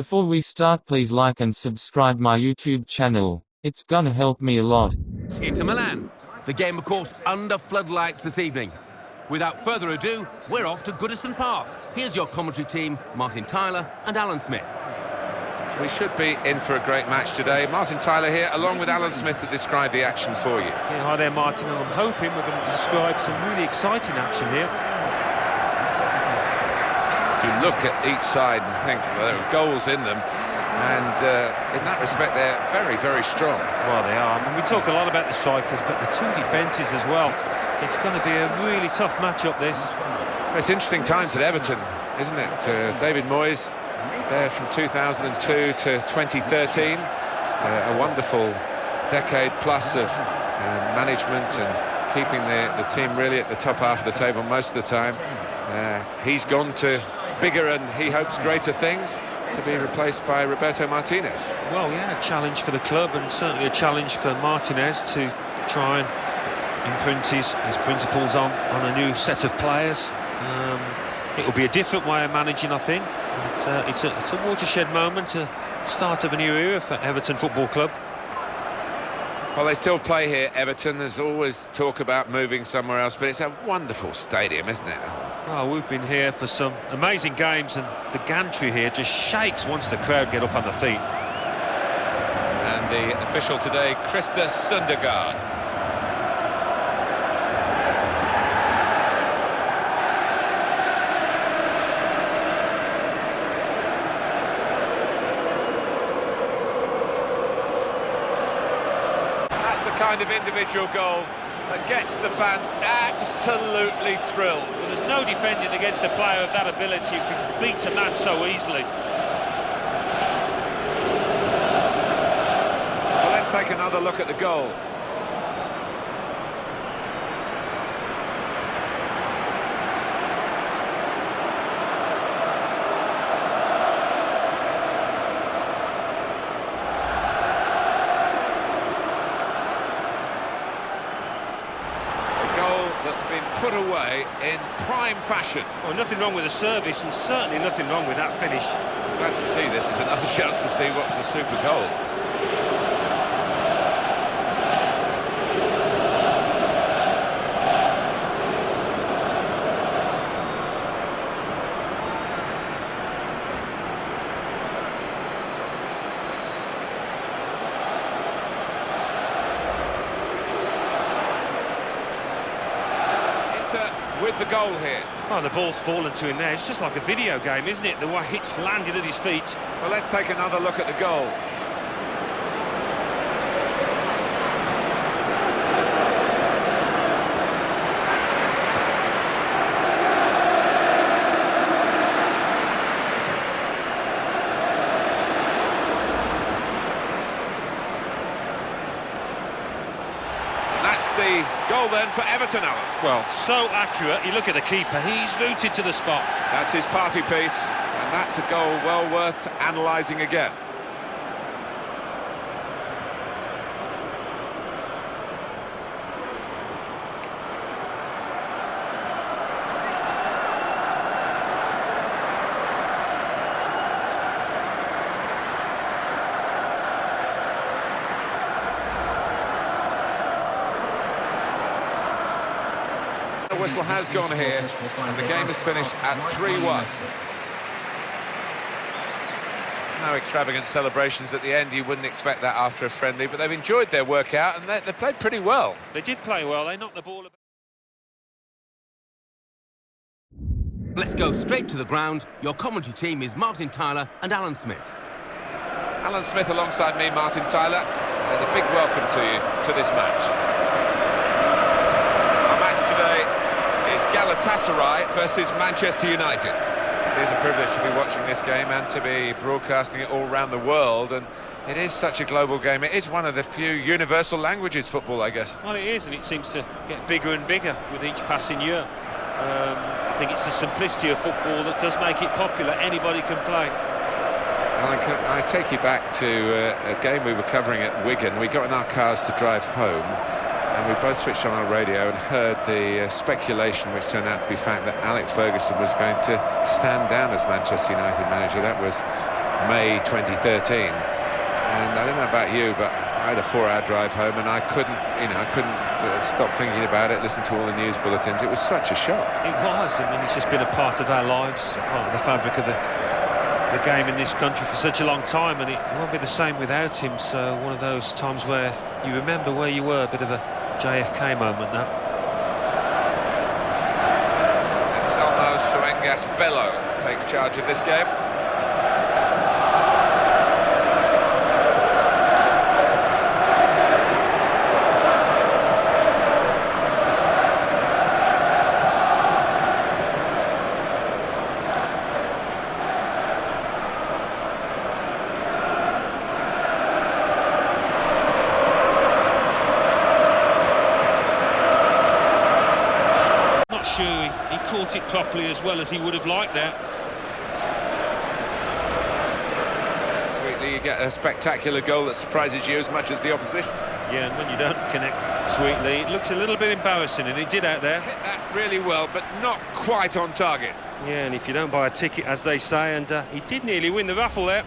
Before we start, please like and subscribe my YouTube channel. It's gonna help me a lot. Inter Milan. The game, of course, under floodlights this evening. Without further ado, we're off to Goodison Park. Here's your commentary team, Martin Tyler and Alan Smith. We should be in for a great match today. Martin Tyler here, along with Alan Smith, to describe the action for you. Yeah, hi there, Martin, and I'm hoping we're going to describe some really exciting action here. You look at each side and think, well, there are goals in them, and in that respect, they're very, very strong. Well, they are. I mean, we talk a lot about the strikers, but the two defences as well. It's going to be a really tough match-up, this. It's interesting times at Everton, isn't it? David Moyes, there from 2002 to 2013. A wonderful decade plus of management and keeping the team really at the top half of the table most of the time. He's gone to bigger and he hopes greater things, to be replaced by Roberto Martinez. Well, yeah, a challenge for the club and certainly a challenge for Martinez to try and imprint his principles on a new set of players. It will be a different way of managing, I think. It's a watershed moment, a start of a new era for Everton Football Club. Well, they still play here, Everton. There's always talk about moving somewhere else, but it's a wonderful stadium, isn't it? Well, we've been here for some amazing games, and the gantry here just shakes once the crowd get up on their feet. And the official today, Krista Sundergaard. Kind of individual goal that gets the fans absolutely thrilled. Well, there's no defending against a player of that ability who can beat a man so easily. Well, let's take another look at the goal. That's been put away in prime fashion. Well, nothing wrong with the service and certainly nothing wrong with that finish. Glad to see this. It's another chance to see what's a super goal. With the goal here. Well, the ball's fallen to him there. It's just like a video game, isn't it? The way it's landed at his feet. Well, let's take another look at the goal. The goal then for Everton, Alan. Well, so accurate. You look at the keeper, he's rooted to the spot. That's his party piece, and that's a goal well worth analysing again. The whistle has gone here, and the game is finished at 3-1. No extravagant celebrations at the end. You wouldn't expect that after a friendly, but they've enjoyed their workout and they played pretty well. They did play well. They knocked the ball about. Let's go straight to the ground. Your commentary team is Martin Tyler and Alan Smith. Alan Smith alongside me, Martin Tyler, and a big welcome to you to this match. Our match today is Galatasaray versus Manchester United. It is a privilege to be watching this game and to be broadcasting it all around the world, and it is such a global game. It is one of the few universal languages, football, I guess. Well, it is, and it seems to get bigger and bigger with each passing year. I think it's the simplicity of football that does make it popular. Anybody can play. Alan, can I take you back to a game we were covering at Wigan? We got in our cars to drive home, and we both switched on our radio and heard the speculation, which turned out to be fact, that Alex Ferguson was going to stand down as Manchester United manager. That was May 2013. And I don't know about you, but I had a 4-hour drive home, and I couldn't stop thinking about it, listen to all the news bulletins. It was such a shock. It was. I mean, it's just been a part of our lives, a part of the fabric of the game in this country for such a long time, and it won't be the same without him. So one of those times where you remember where you were, a bit of a JFK moment now. Anselmo Suengas Bello takes charge of this game. He caught it properly as well as he would have liked there. Sweetly, you get a spectacular goal that surprises you as much as the opposition. Yeah, and when you don't connect Sweetly, it looks a little bit embarrassing, and he did out there. Hit that really well, but not quite on target. Yeah, and if you don't buy a ticket, as they say, and he did nearly win the raffle there.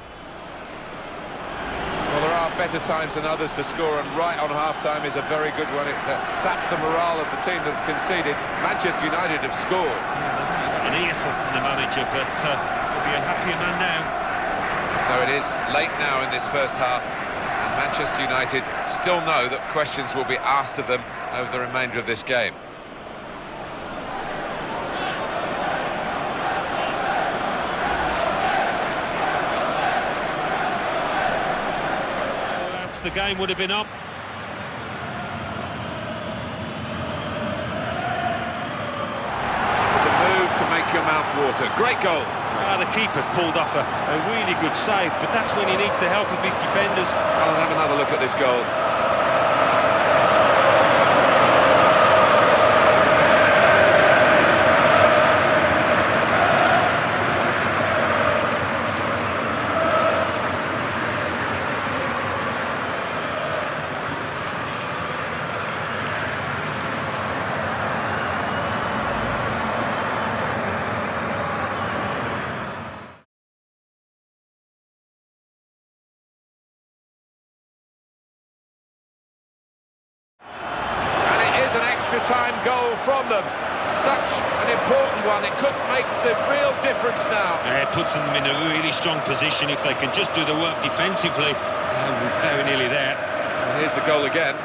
Well, there are better times than others to score, and right on half-time is a very good one. It saps the morale of the team that conceded. Manchester United have scored. Yeah, an earful from the manager, but he'll be a happier man now. So it is late now in this first half, and Manchester United still know that questions will be asked of them over the remainder of this game. The game would have been up. It's a move to make your mouth water. Great goal. The keeper's pulled off a really good save, but that's when he needs the help of his defenders. I'll have another look at this goal. Time goal from them. Such an important one. It could make the real difference now. It puts them in a really strong position. If they can just do the work defensively, we're very nearly there. And here's the goal again.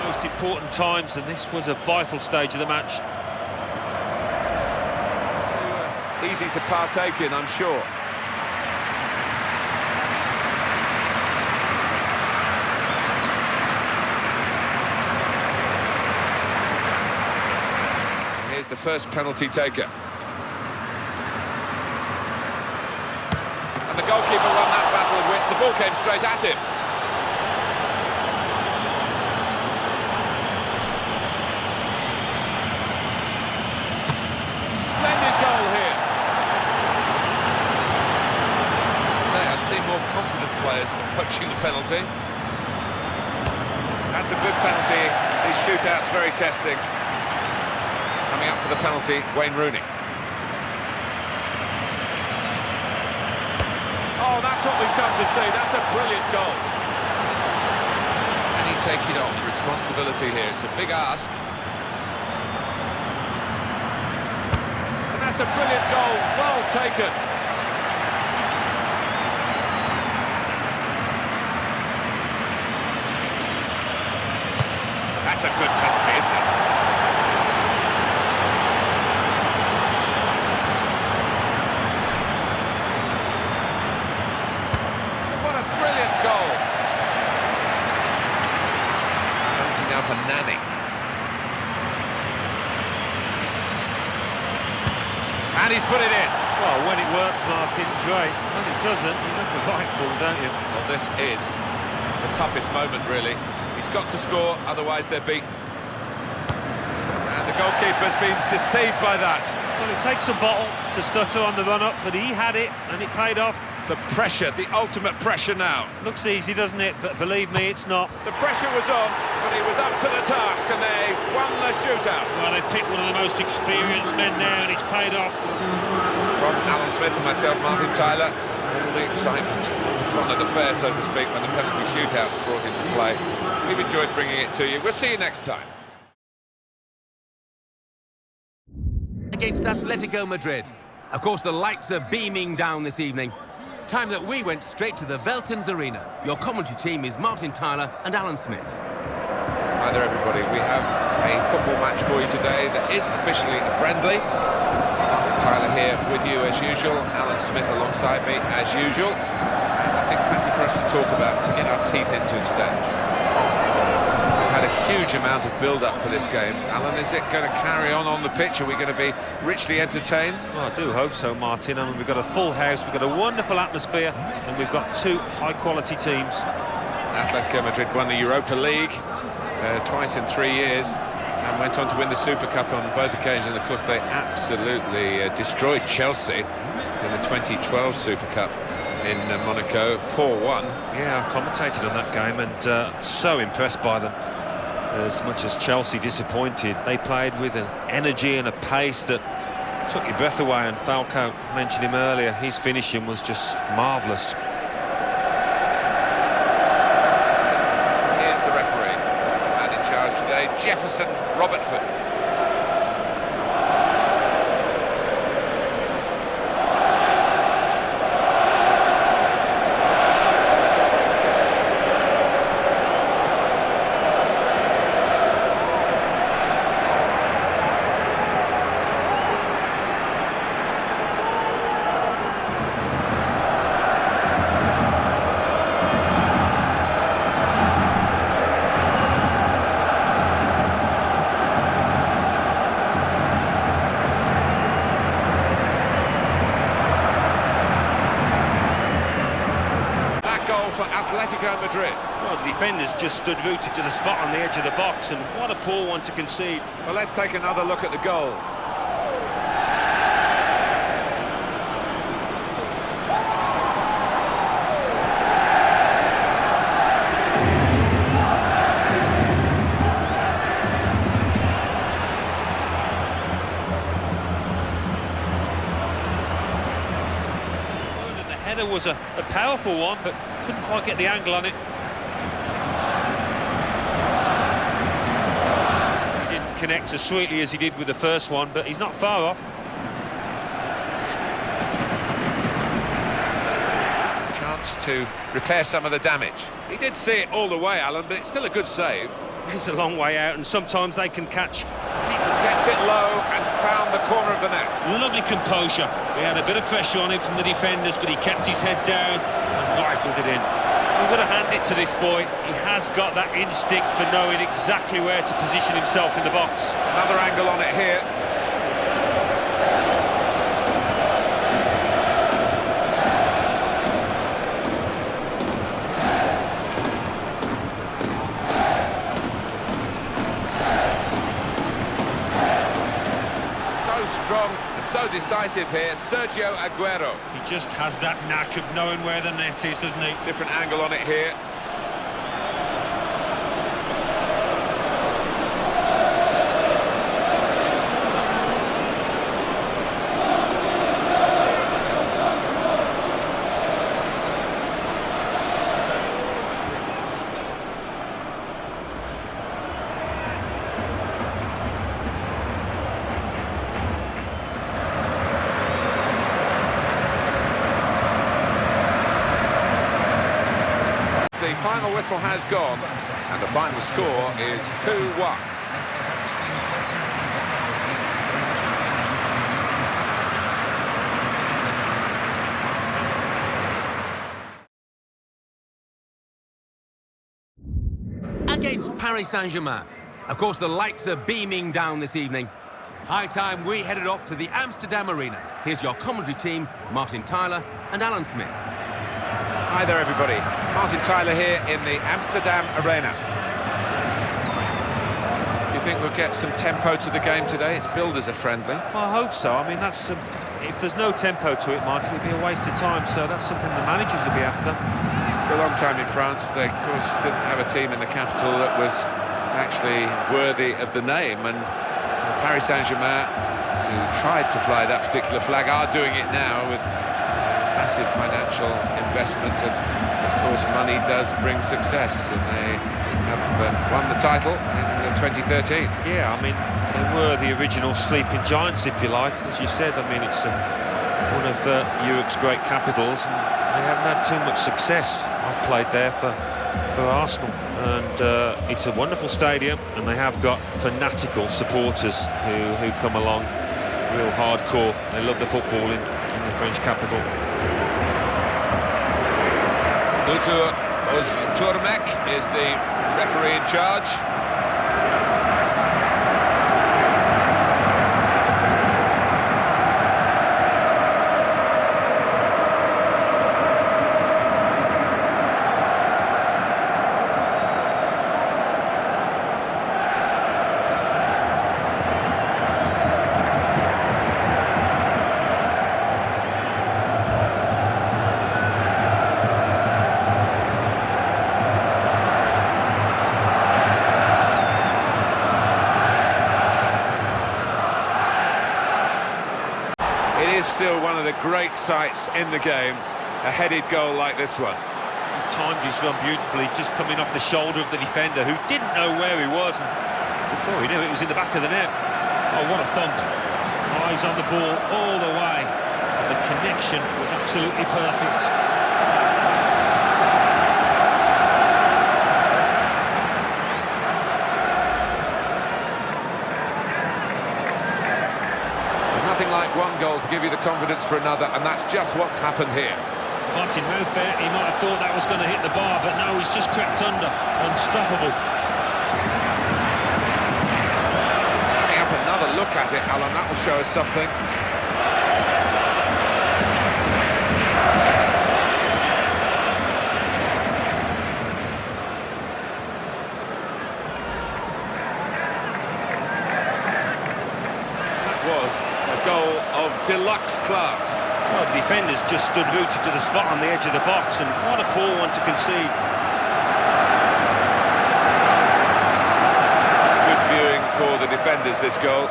Most important times, and this was a vital stage of the match. Easy to partake in, I'm sure. Here's the first penalty taker. And the goalkeeper won that battle of wits. The ball came straight at him. Splendid goal here. More confident players approaching the penalty. That's a good penalty. These shootouts very testing. Coming up for the penalty, Wayne Rooney. Oh, that's what we've come to see. That's a brilliant goal. Can he take it on? The responsibility here. It's a big ask. And that's a brilliant goal. Well taken. That's a good penalty, isn't it? What a brilliant goal. Penalty now for Nani. And he's put it in. Well, when it works, Martin, great. When it doesn't, you look a right for, don't you? Well, this is the toughest moment, really. He's got to score, otherwise they're beaten. And the goalkeeper's been deceived by that. Well, it takes a bottle to stutter on the run-up, but he had it, and it paid off. the pressure, the ultimate pressure now. Looks easy, doesn't it? But believe me, it's not. The pressure was on, but he was up to the task, and they won the shootout. Well, they picked one of the most experienced men there, and it's paid off. From Alan Smith and myself, Martin Tyler, all the excitement in front of the fair, so to speak, when the penalty shootout was brought into play. We've enjoyed bringing it to you. We'll see you next time. Against Atletico Madrid. Of course, the lights are beaming down this evening. Time that we went straight to the Veltins Arena. Your commentary team is Martin Tyler and Alan Smith. Hi there, everybody. We have a football match for you today that is officially a friendly. Martin Tyler here with you as usual. Alan Smith alongside me as usual. And I think plenty for us to talk about, to get our teeth into today. Had a huge amount of build-up for this game. Alan, is it going to carry on the pitch? Are we going to be richly entertained? Well, I do hope so, Martin. I mean, we've got a full house, we've got a wonderful atmosphere, and we've got two high-quality teams. Atletico Madrid won the Europa League twice in 3 years and went on to win the Super Cup on both occasions. Of course, they absolutely destroyed Chelsea in the 2012 Super Cup in Monaco, 4-1. Yeah, I commentated on that game, and so impressed by them. As much as Chelsea disappointed, they played with an energy and a pace that took your breath away, and Falcao mentioned him earlier. His finishing was just marvellous. Here's the referee, man in charge today, Jefferson Robertford. For Atletico Madrid. Well, the defenders just stood rooted to the spot on the edge of the box, and what a poor one to concede. Well, let's take another look at the goal. The header was a powerful one, but couldn't quite get the angle on it. He didn't connect as sweetly as he did with the first one, but he's not far off. Chance to repair some of the damage. He did see it all the way, Alan, but it's still a good save. It's a long way out, and sometimes they can catch. He kept it low and found the corner of the net. Lovely composure. We had a bit of pressure on him from the defenders, but he kept his head down and rifled it in. We've got to hand it to this boy. He has got that instinct for knowing exactly where to position himself in the box. Another angle on it here. Strong and so decisive here, Sergio Aguero. He just has that knack of knowing where the net is, doesn't he? Different angle on it here. The final whistle has gone, and the final score is 2-1. Against Paris Saint-Germain. Of course, the lights are beaming down this evening. High time we headed off to the Amsterdam Arena. Here's your commentary team, Martin Tyler and Alan Smith. Hi there, everybody. Martin Tyler here in the Amsterdam Arena. Do you think we'll get some tempo to the game today? It's billed as a friendly. Well, I hope so. I mean, that's if there's no tempo to it, Martin, it'd be a waste of time. So that's something the managers will be after. For a long time in France, they, of course, didn't have a team in the capital that was actually worthy of the name. And Paris Saint-Germain, who tried to fly that particular flag, are doing it now with massive financial investment, and of course money does bring success, and they have won the title in 2013. Yeah, I mean, they were the original sleeping giants, if you like. As you said, I mean, it's one of Europe's great capitals, and they haven't had too much success. I've played there for Arsenal, and it's a wonderful stadium, and they have got fanatical supporters who come along, real hardcore. They love the football in the French capital. Utur Özturmek is the referee in charge. Still one of the great sights in the game, a headed goal like this one. He timed his run beautifully, just coming off the shoulder of the defender, who didn't know where he was, and before he knew it, was in the back of the net. Oh, what a thump. Eyes on the ball all the way. The connection was absolutely perfect. Nothing like one goal to give you the confidence for another, and that's just what's happened here. Martin Mofer, he might have thought that was going to hit the bar, but no, he's just crept under. Unstoppable. Coming up, another look at it, Alan, that will show us something. That was a goal of deluxe class. Well, the defenders just stood rooted to the spot on the edge of the box, and what a poor one to concede. Good viewing for the defenders, this goal.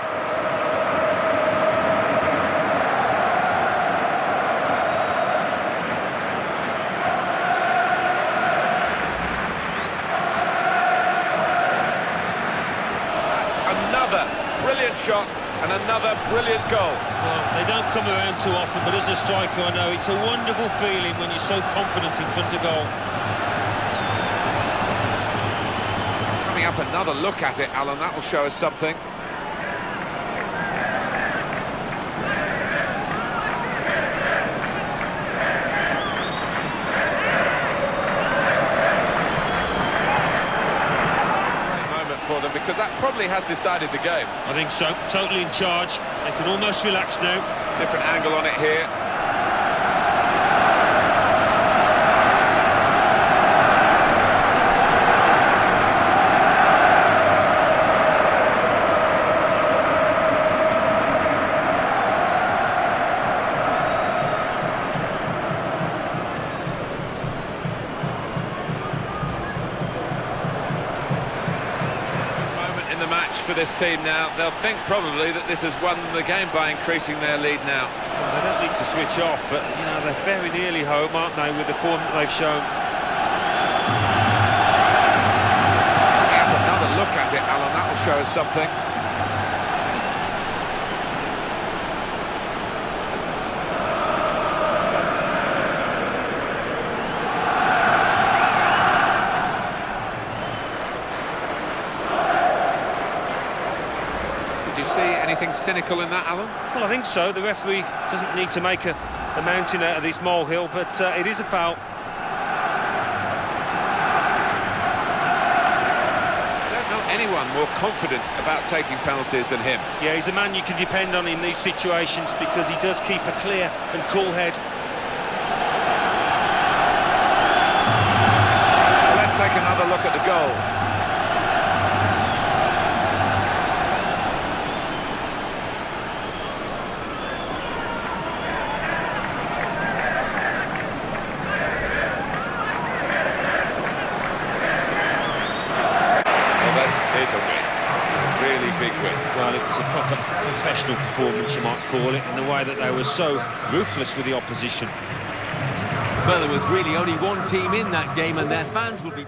That's another brilliant shot. And another brilliant goal. Well, they don't come around too often, but as a striker, I know it's a wonderful feeling when you're so confident in front of goal. Coming up, another look at it, Alan, that will show us something. For them, because that probably has decided the game. I think so, totally in charge. They can almost relax now. Different angle on it here. For this team now, they'll think probably that this has won the game by increasing their lead now. Well, they don't need to switch off, but you know, they're very nearly home, aren't they, with the form that they've shown. Have another look at it, Alan, that will show us something. Anything cynical in that, Alan? Well, I think so. The referee doesn't need to make a mountain out of this molehill, but it is a foul. I don't know anyone more confident about taking penalties than him. Yeah, he's a man you can depend on in these situations because he does keep a clear and cool head. Well, let's take another look at the goal. is a win. Really big win. Well, it was a proper professional performance, you might call it, in the way that they were so ruthless with the opposition. Well, there was really only one team in that game, and their fans will be...